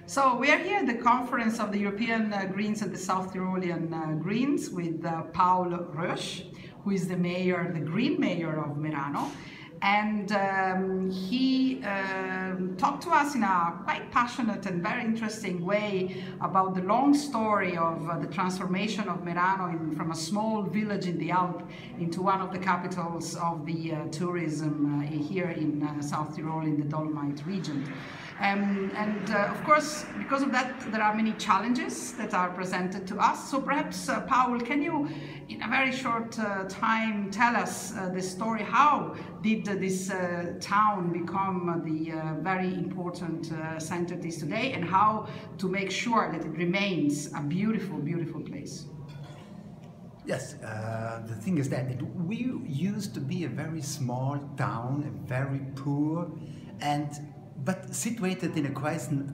So we are here at the conference of the European Greens and the South Tyrolean Greens with Paul Roesch, who is the mayor, the Green mayor of Merano. And he talked to us in a quite passionate and very interesting way about the long story of the transformation of Merano from a small village in the Alps into one of the capitals of the tourism here in South Tyrol in the Dolomite region. Of course, because of that, there are many challenges that are presented to us. So perhaps, Paul, can you, in a very short time, tell us the story? How did this town become the very important center it is today, and how to make sure that it remains a beautiful, beautiful place? Yes, the thing is that we used to be a very small town, very poor, but situated in a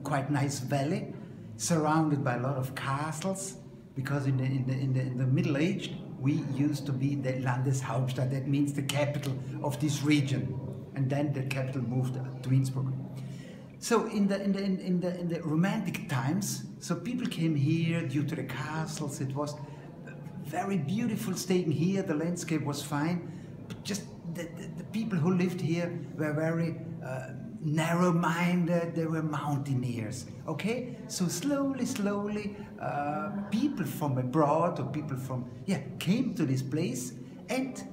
quite nice valley, surrounded by a lot of castles, because in the Middle Age we used to be the Landeshauptstadt, that means the capital of this region, and then the capital moved to Innsbruck. So in the Romantic times, so people came here due to the castles. It was very beautiful staying here. The landscape was fine, but just the people who lived here were very narrow-minded. They were mountaineers. Okay, so slowly, people from abroad or people from came to this place and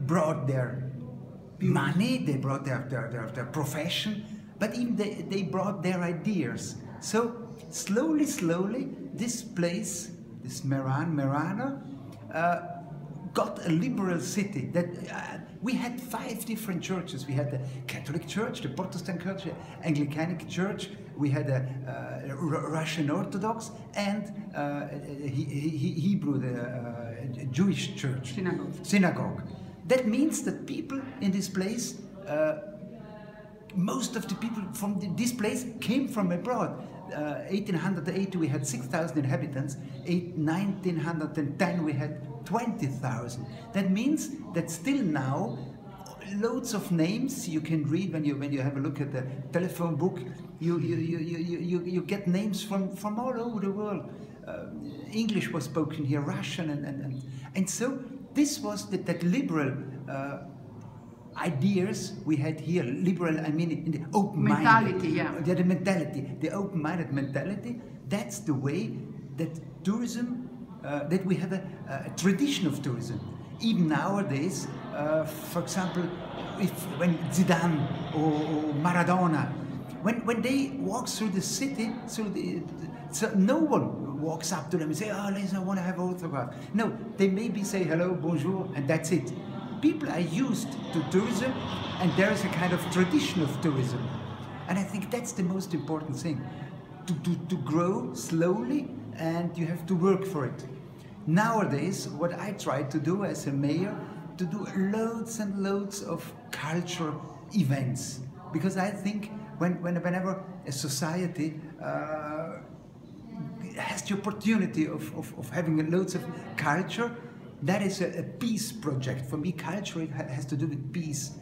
brought their money. They brought their profession, but even they brought their ideas. So slowly, this place, this Merano, got a liberal city. That we had 5 different churches. We had the Catholic Church, the Protestant Church, the Anglican Church. We had a Russian Orthodox and Hebrew, the Jewish church. Synagogue. That means that people in this place, most of the people from this place came from abroad. 1880 we had 6,000 inhabitants. 1910 we had 20,000. That means that still now loads of names you can read when you have a look at the telephone book. You get names from all over the world. English was spoken here, Russian, and so this was that liberal ideas we had here. Liberal, I mean, in the open-minded mentality, the mentality, the open-minded mentality. That's the way that tourism. That we have a tradition of tourism. Even nowadays, for example, when Zidane or Maradona, when they walk through the city, so no one walks up to them and say, "Oh, listen, I want to have an autograph." No, they maybe say hello, bonjour, and that's it. People are used to tourism, and there is a kind of tradition of tourism, and I think that's the most important thing, to grow slowly, and you have to work for it. Nowadays, what I try to do as a mayor, to do loads and loads of cultural events, because I think whenever a society has the opportunity of having loads of culture, that is a peace project. For me, culture has to do with peace.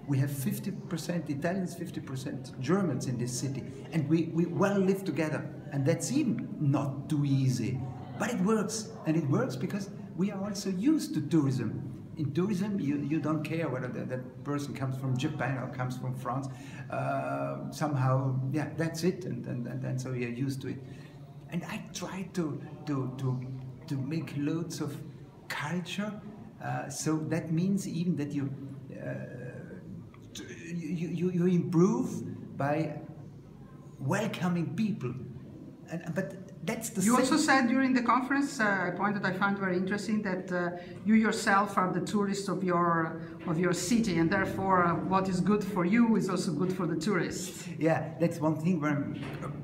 We have 50% Italians, 50% Germans in this city, and we well live together, and that's even not too easy. But it works, and it works because we are also used to tourism. In tourism, you don't care whether that person comes from Japan or comes from France. Somehow, that's it, and so you're used to it. And I try to make loads of culture. So that means even that you improve by welcoming people, but that's the. You also said during the conference a point that I found very interesting, that you yourself are the tourist of your city, and therefore what is good for you is also good for the tourists. Yeah, that's one thing where I'm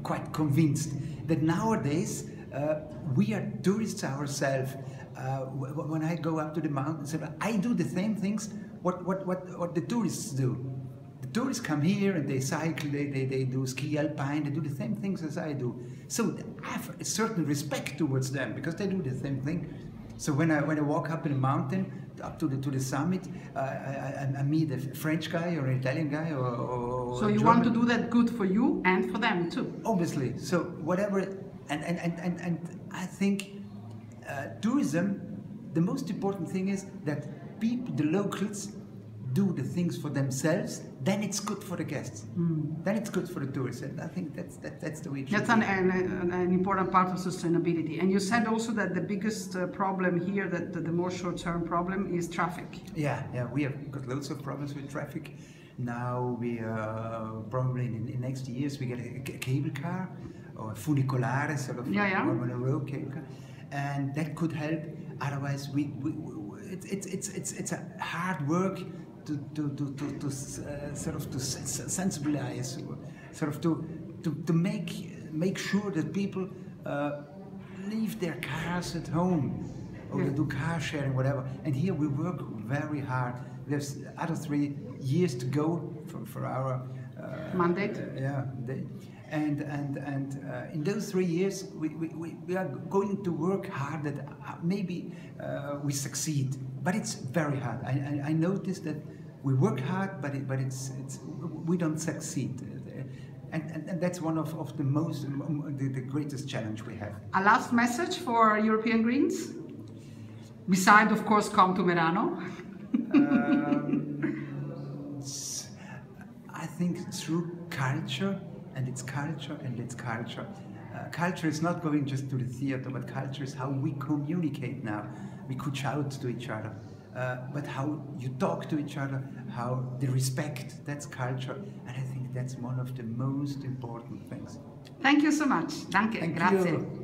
quite convinced that nowadays we are tourists ourselves. When I go up to the mountains, I do the same things what the tourists do. The tourists come here and they cycle, they do ski alpine, they do the same things as I do. So I have a certain respect towards them because they do the same thing. So when I walk up in a mountain, up to the summit, I meet a French guy or an Italian guy or so you German. want to do that good for you and for them too. Obviously. So whatever, and I think tourism, the most important thing is that people, the locals, do the things for themselves. Then it's good for the guests. Then it's good for the tourists. And I think that's the way it should That's an important part of sustainability. And you said also that the biggest problem here, that the more short-term problem, is traffic. Yeah, we have got loads of problems with traffic. Now we probably in next years we get a cable car or a funicolare, sort of on a road cable car, and that could help. Otherwise, it's a hard work to sort of to sensibilize, sort of to make sure that people leave their cars at home, or they do car sharing, whatever. And here we work very hard. There's other 3 years to go for our mandate. And in those 3 years we are going to work hard that maybe we succeed, but it's very hard. I noticed that we work hard, but we don't succeed, and that's one of the greatest challenge we have. A last message for European Greens, beside of course come to Merano. I think through culture, and it's culture, and it's culture. Culture is not going just to the theater, but culture is how we communicate now. We could shout to each other, but how you talk to each other, how the respect, that's culture. And I think that's one of the most important things. Thank you so much. Danke. Thank Grazie. you.